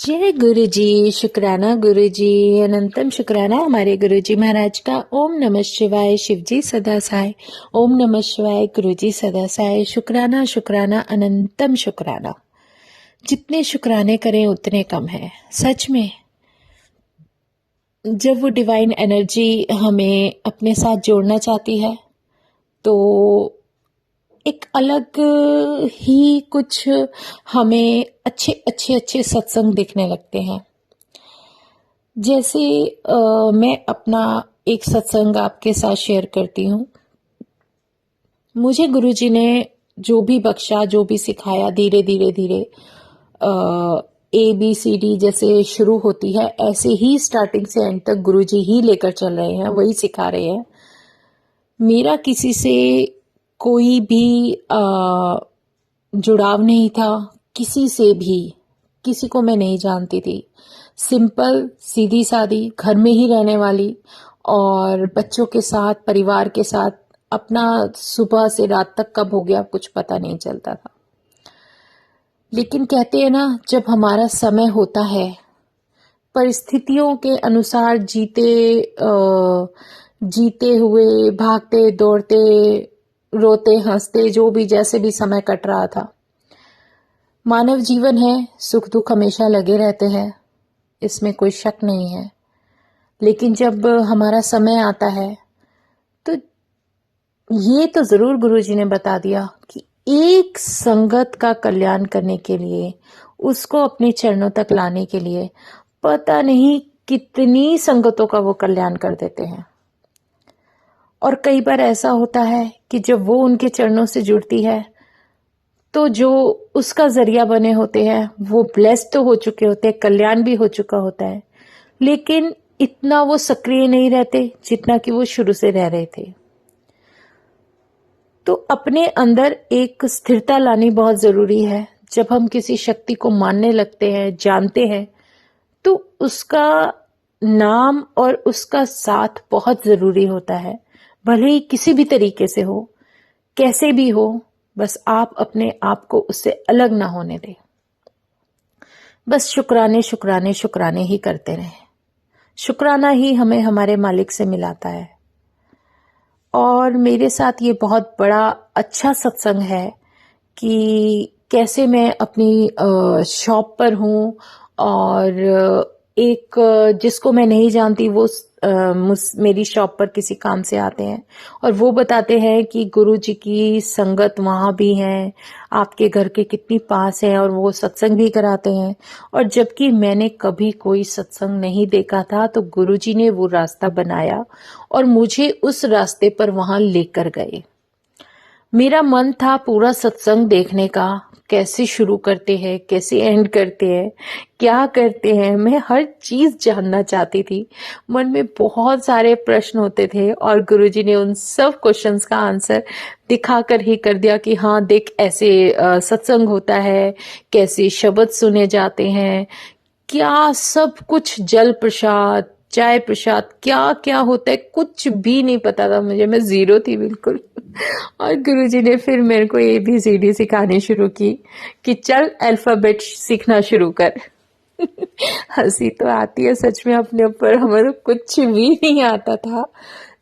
जय गुरु जी। शुक्राना गुरु जी। अनंतम शुक्राना हमारे गुरु जी महाराज का। ओम नमः शिवाय। शिव जी सदा साय। ओम नमः शिवाय। गुरु जी सदा साय। शुक्राना शुक्राना अनंतम शुक्राना। जितने शुक्राने करें उतने कम है। सच में जब वो डिवाइन एनर्जी हमें अपने साथ जोड़ना चाहती है तो एक अलग ही कुछ हमें अच्छे अच्छे अच्छे सत्संग दिखने लगते हैं। जैसे मैं अपना एक सत्संग आपके साथ शेयर करती हूँ। मुझे गुरुजी ने जो भी बख्शा, जो भी सिखाया, धीरे धीरे धीरे ABCD जैसे शुरू होती है, ऐसे ही स्टार्टिंग से एंड तक गुरुजी ही लेकर चल रहे हैं, वही सिखा रहे हैं। मेरा किसी से कोई भी जुड़ाव नहीं था, किसी से भी। किसी को मैं नहीं जानती थी। सिंपल सीधी सादी घर में ही रहने वाली और बच्चों के साथ, परिवार के साथ अपना सुबह से रात तक कब हो गया कुछ पता नहीं चलता था। लेकिन कहते हैं ना, जब हमारा समय होता है, परिस्थितियों के अनुसार जीते हुए, भागते दौड़ते, रोते हंसते, जो भी जैसे भी समय कट रहा था। मानव जीवन है, सुख दुख हमेशा लगे रहते हैं, इसमें कोई शक नहीं है। लेकिन जब हमारा समय आता है तो ये तो जरूर गुरुजी ने बता दिया कि एक संगत का कल्याण करने के लिए, उसको अपने चरणों तक लाने के लिए पता नहीं कितनी संगतों का वो कल्याण कर देते हैं। और कई बार ऐसा होता है कि जब वो उनके चरणों से जुड़ती है तो जो उसका जरिया बने होते हैं वो ब्लेस्ड तो हो चुके होते हैं, कल्याण भी हो चुका होता है, लेकिन इतना वो सक्रिय नहीं रहते जितना कि वो शुरू से रह रहे थे। तो अपने अंदर एक स्थिरता लानी बहुत जरूरी है। जब हम किसी शक्ति को मानने लगते हैं, जानते हैं, तो उसका नाम और उसका साथ बहुत जरूरी होता है। भले ही किसी भी तरीके से हो, कैसे भी हो, बस आप अपने आप को उससे अलग ना होने दें। बस शुक्राने शुक्राने शुक्राने ही करते रहें। शुक्राना ही हमें हमारे मालिक से मिलाता है। और मेरे साथ ये बहुत बड़ा अच्छा सत्संग है कि कैसे मैं अपनी शॉप पर हूँ और एक जिसको मैं नहीं जानती वो मेरी शॉप पर किसी काम से आते हैं और वो बताते हैं कि गुरु जी की संगत वहाँ भी है, आपके घर के कितनी पास है, और वो सत्संग भी कराते हैं। और जबकि मैंने कभी कोई सत्संग नहीं देखा था तो गुरु जी ने वो रास्ता बनाया और मुझे उस रास्ते पर वहाँ लेकर गए। मेरा मन था पूरा सत्संग देखने का, कैसे शुरू करते हैं, कैसे एंड करते हैं, क्या करते हैं, मैं हर चीज जानना चाहती थी। मन में बहुत सारे प्रश्न होते थे और गुरुजी ने उन सब क्वेश्चंस का आंसर दिखाकर ही कर दिया कि हाँ देख, ऐसे सत्संग होता है, कैसे शब्द सुने जाते हैं, क्या सब कुछ, जल प्रसाद, चाय प्रसाद, क्या क्या होता है, कुछ भी नहीं पता था मुझे। मैं जीरो थी बिल्कुल। और गुरुजी ने फिर मेरे को ABCD सिखानी शुरू की कि चल अल्फाबेट सीखना शुरू कर। हंसी तो आती है सच में अपने ऊपर, हमें तो कुछ भी नहीं आता था।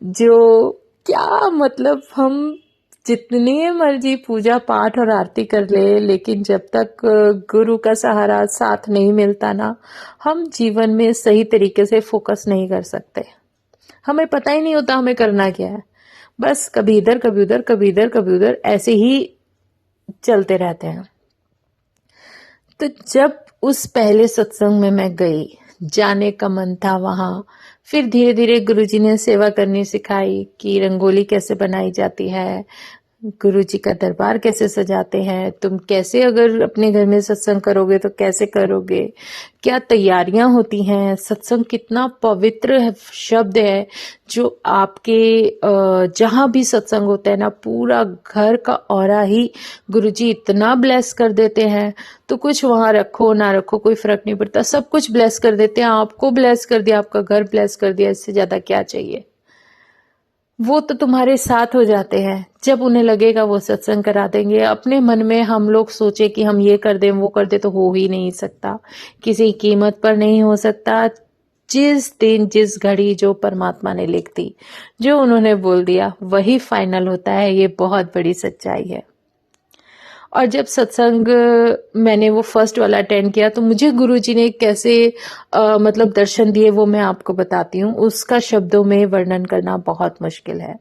जो क्या मतलब, हम जितने मर्जी पूजा पाठ और आरती कर ले, लेकिन जब तक गुरु का सहारा साथ नहीं मिलता ना, हम जीवन में सही तरीके से फोकस नहीं कर सकते। हमें पता ही नहीं होता हमें करना क्या है। बस कभी इधर कभी उधर, कभी इधर कभी उधर, ऐसे ही चलते रहते हैं। तो जब उस पहले सत्संग में मैं गई, जाने का मन था वहां। फिर धीरे धीरे गुरुजी ने सेवा करनी सिखाई कि रंगोली कैसे बनाई जाती है, गुरुजी का दरबार कैसे सजाते हैं, तुम कैसे अगर अपने घर में सत्संग करोगे तो कैसे करोगे, क्या तैयारियां होती हैं, सत्संग कितना पवित्र शब्द है जो आपके जहां भी सत्संग होता है ना, पूरा घर का ऑरा ही गुरुजी इतना ब्लेस कर देते हैं। तो कुछ वहां रखो ना रखो कोई फर्क नहीं पड़ता, सब कुछ ब्लेस कर देते हैं। आपको ब्लेस कर दिया, आपका घर ब्लेस कर दिया, इससे ज्यादा क्या चाहिए। वो तो तुम्हारे साथ हो जाते हैं। जब उन्हें लगेगा वो सत्संग करा देंगे। अपने मन में हम लोग सोचे कि हम ये कर दें वो कर दें, तो हो ही नहीं सकता, किसी कीमत पर नहीं हो सकता। जिस दिन जिस घड़ी जो परमात्मा ने लिख दी, जो उन्होंने बोल दिया, वही फाइनल होता है। ये बहुत बड़ी सच्चाई है। और जब सत्संग मैंने वो फर्स्ट वाला अटेंड किया, तो मुझे गुरुजी ने कैसे मतलब दर्शन दिए, वो मैं आपको बताती हूँ। उसका शब्दों में वर्णन करना बहुत मुश्किल है।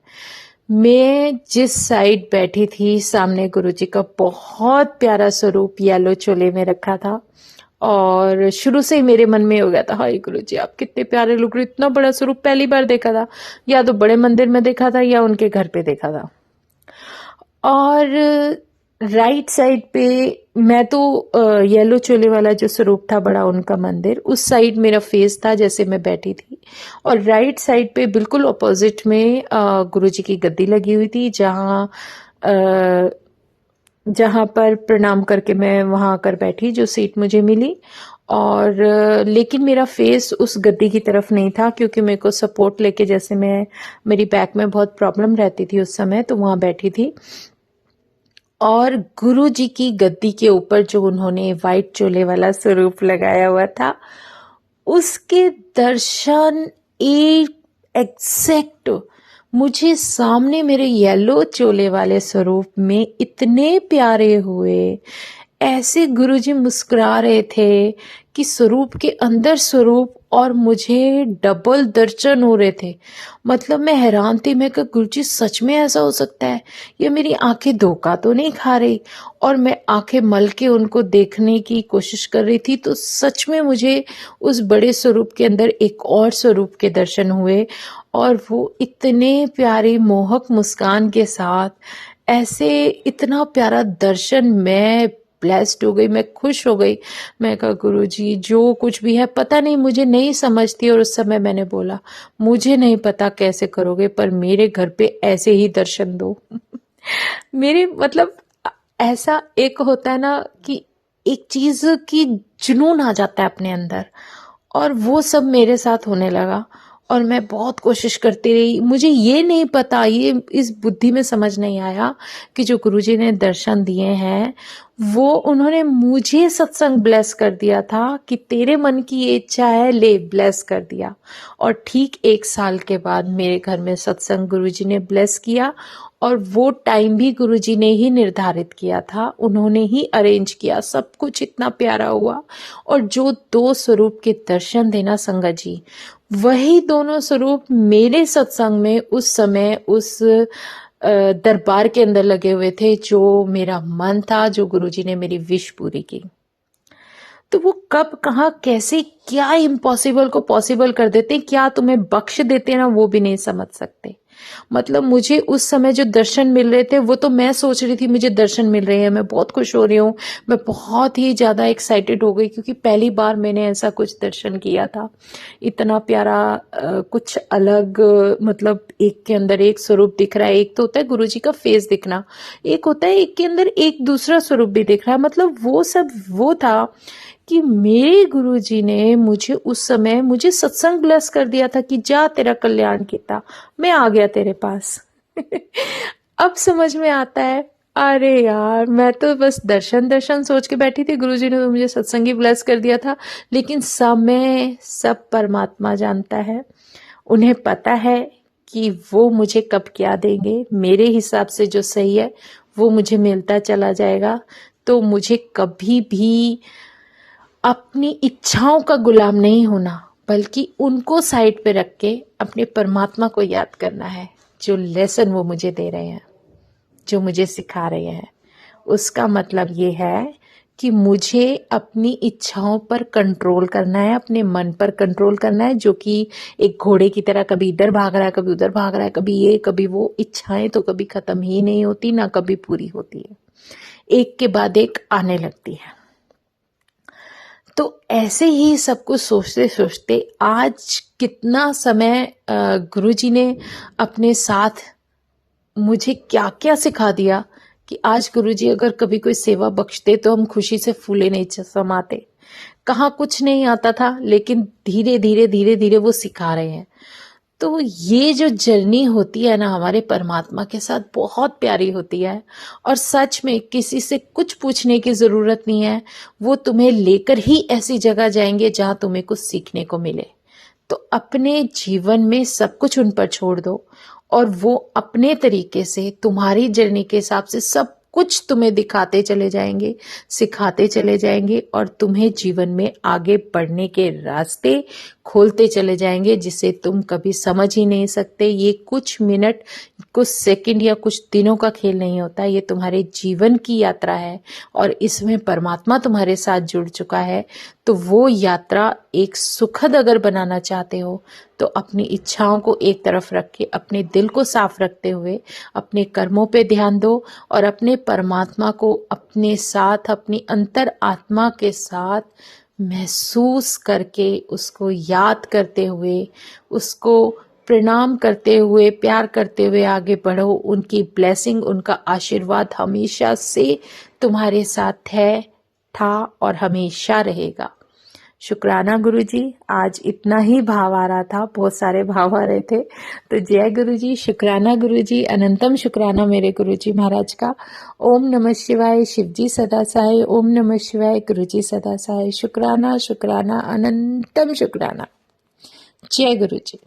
मैं जिस साइड बैठी थी, सामने गुरुजी का बहुत प्यारा स्वरूप येलो चोले में रखा था। और शुरू से ही मेरे मन में हो गया था, हाय गुरुजी आप कितने प्यारे लग रहे, इतना बड़ा स्वरूप पहली बार देखा था। या तो बड़े मंदिर में देखा था या उनके घर पे देखा था। और राइट साइड पे मैं तो येलो चोले वाला जो स्वरूप था बड़ा उनका मंदिर, उस साइड मेरा फेस था जैसे मैं बैठी थी। और राइट साइड पे बिल्कुल अपोजिट में गुरुजी की गद्दी लगी हुई थी, जहाँ पर प्रणाम करके मैं वहां आकर बैठी, जो सीट मुझे मिली। और लेकिन मेरा फेस उस गद्दी की तरफ नहीं था, क्योंकि मेरे को सपोर्ट लेके, जैसे मेरी बैक में बहुत प्रॉब्लम रहती थी उस समय, तो वहां बैठी थी। और गुरु जी की गद्दी के ऊपर जो उन्होंने वाइट चोले वाला स्वरूप लगाया हुआ था, उसके दर्शन एक एग्जैक्ट मुझे सामने मेरे येलो चोले वाले स्वरूप में इतने प्यारे हुए। ऐसे गुरुजी मुस्कुरा रहे थे कि स्वरूप के अंदर स्वरूप, और मुझे डबल दर्शन हो रहे थे। मतलब मैं हैरान थी, मैं कहा गुरुजी सच में ऐसा हो सकता है, ये मेरी आंखें धोखा तो नहीं खा रही। और मैं आंखें मल के उनको देखने की कोशिश कर रही थी, तो सच में मुझे उस बड़े स्वरूप के अंदर एक और स्वरूप के दर्शन हुए। और वो इतने प्यारी मोहक मुस्कान के साथ, ऐसे इतना प्यारा दर्शन, मैं ब्लेस्ड हो गई, मैं खुश हो गई। मैं कहा गुरुजी जो कुछ भी है, पता नहीं, मुझे नहीं समझती। और उस समय मैंने बोला, मुझे नहीं पता कैसे करोगे, पर मेरे घर पे ऐसे ही दर्शन दो। मेरे मतलब ऐसा एक होता है ना कि एक चीज की जुनून आ जाता है अपने अंदर, और वो सब मेरे साथ होने लगा। और मैं बहुत कोशिश करती रही। मुझे ये नहीं पता, ये इस बुद्धि में समझ नहीं आया कि जो गुरुजी ने दर्शन दिए हैं, वो उन्होंने मुझे सत्संग ब्लेस कर दिया था कि तेरे मन की ये इच्छा है, ले ब्लेस कर दिया। और ठीक 1 साल के बाद मेरे घर में सत्संग गुरुजी ने ब्लेस किया। और वो टाइम भी गुरुजी ने ही निर्धारित किया था, उन्होंने ही अरेंज किया, सब कुछ इतना प्यारा हुआ। और जो 2 स्वरूप के दर्शन देना संगत जी, वही दोनों स्वरूप मेरे सत्संग में उस समय उस दरबार के अंदर लगे हुए थे, जो मेरा मन था, जो गुरुजी ने मेरी विश पूरी की। तो वो कब, कहाँ, कैसे, क्या इम्पॉसिबल को पॉसिबल कर देते, क्या तुम्हें बख्श देते ना, वो भी नहीं समझ सकते। मतलब मुझे उस समय जो दर्शन मिल रहे थे, वो तो मैं सोच रही थी मुझे दर्शन मिल रहे हैं, मैं बहुत खुश हो रही हूँ, मैं बहुत ही ज्यादा एक्साइटेड हो गई, क्योंकि पहली बार मैंने ऐसा कुछ दर्शन किया था। इतना प्यारा कुछ अलग, मतलब एक के अंदर एक स्वरूप दिख रहा है। एक तो होता है गुरुजी का फेस दिखना, एक होता है एक के अंदर एक दूसरा स्वरूप भी दिख रहा है। मतलब वो सब वो था कि मेरे गुरुजी ने मुझे उस समय मुझे सत्संग ब्लेस कर दिया था कि जा तेरा कल्याण किया, मैं आ गया तेरे पास। अब समझ में आता है, अरे यार मैं तो बस दर्शन दर्शन सोच के बैठी थी, गुरुजी ने तो मुझे सत्संग ही ब्लेस कर दिया था। लेकिन समय सब परमात्मा जानता है, उन्हें पता है कि वो मुझे कब क्या देंगे। मेरे हिसाब से जो सही है वो मुझे मिलता चला जाएगा। तो मुझे कभी भी अपनी इच्छाओं का गुलाम नहीं होना, बल्कि उनको साइड पे रख के अपने परमात्मा को याद करना है, जो लेसन वो मुझे दे रहे हैं, जो मुझे सिखा रहे हैं। उसका मतलब ये है कि मुझे अपनी इच्छाओं पर कंट्रोल करना है, अपने मन पर कंट्रोल करना है, जो कि एक घोड़े की तरह कभी इधर भाग रहा है, कभी उधर भाग रहा है, कभी ये कभी वो। इच्छाएं तो कभी खत्म ही नहीं होती, ना कभी पूरी होती है, एक के बाद एक आने लगती है। तो ऐसे ही सब कुछ सोचते सोचते आज कितना समय गुरुजी ने अपने साथ मुझे क्या क्या सिखा दिया कि आज गुरुजी अगर कभी कोई सेवा बख्शते तो हम खुशी से फूले नहीं समाते। कहाँ कुछ नहीं आता था, लेकिन धीरे धीरे धीरे धीरे वो सिखा रहे हैं। तो ये जो जर्नी होती है ना हमारे परमात्मा के साथ, बहुत प्यारी होती है। और सच में किसी से कुछ पूछने की ज़रूरत नहीं है, वो तुम्हें लेकर ही ऐसी जगह जाएंगे जहाँ तुम्हें कुछ सीखने को मिले। तो अपने जीवन में सब कुछ उन पर छोड़ दो और वो अपने तरीके से तुम्हारी जर्नी के हिसाब से सब कुछ तुम्हें दिखाते चले जाएंगे, सिखाते चले जाएंगे और तुम्हें जीवन में आगे बढ़ने के रास्ते खोलते चले जाएंगे, जिसे तुम कभी समझ ही नहीं सकते। ये कुछ मिनट, कुछ सेकंड या कुछ दिनों का खेल नहीं होता, ये तुम्हारे जीवन की यात्रा है और इसमें परमात्मा तुम्हारे साथ जुड़ चुका है। तो वो यात्रा एक सुखद अगर बनाना चाहते हो तो अपनी इच्छाओं को एक तरफ रख के, अपने दिल को साफ रखते हुए अपने कर्मों पे ध्यान दो और अपने परमात्मा को अपने साथ, अपनी अंतर आत्मा के साथ महसूस करके, उसको याद करते हुए, उसको प्रणाम करते हुए, प्यार करते हुए आगे बढ़ो। उनकी ब्लेसिंग, उनका आशीर्वाद हमेशा से तुम्हारे साथ है, था और हमेशा रहेगा। शुक्राना गुरुजी, आज इतना ही भाव आ रहा था, बहुत सारे भाव आ रहे थे। तो जय गुरुजी, शुक्राना गुरुजी, अनंतम शुक्राना मेरे गुरुजी महाराज का। ओम नमः शिवाय, शिवजी सदा सहाय। ओम नमः शिवाय, गुरुजी सदा सहाय। शुक्राना शुक्राना, अनंतम शुक्राना। जय गुरुजी।